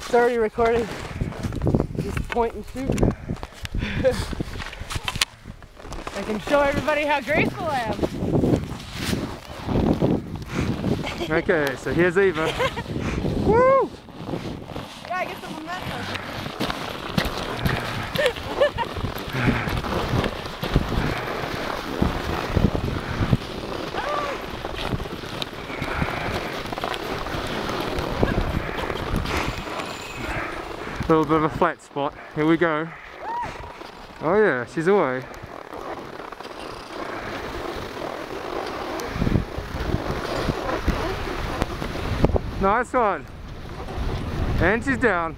It's already recording. Just point and shoot. I can show everybody how graceful I am. Okay, so here's Eva. Woo! Yeah, I get some momentum. A little bit of a flat spot. Here we go. Oh yeah, she's away. Nice one. And she's down.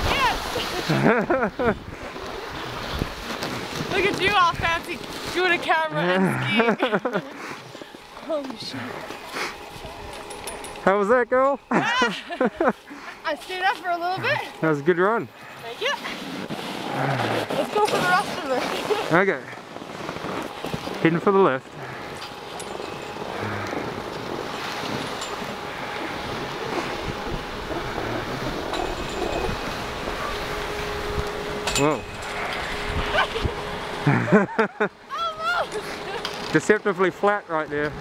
Yes! Look at you all fancy doing a camera and skiing. Holy shit. How was that, girl? I stayed up for a little bit. That was a good run. Thank you. Let's go for the rest of it. Okay. Heading for the left. Whoa. Almost. Deceptively flat right there.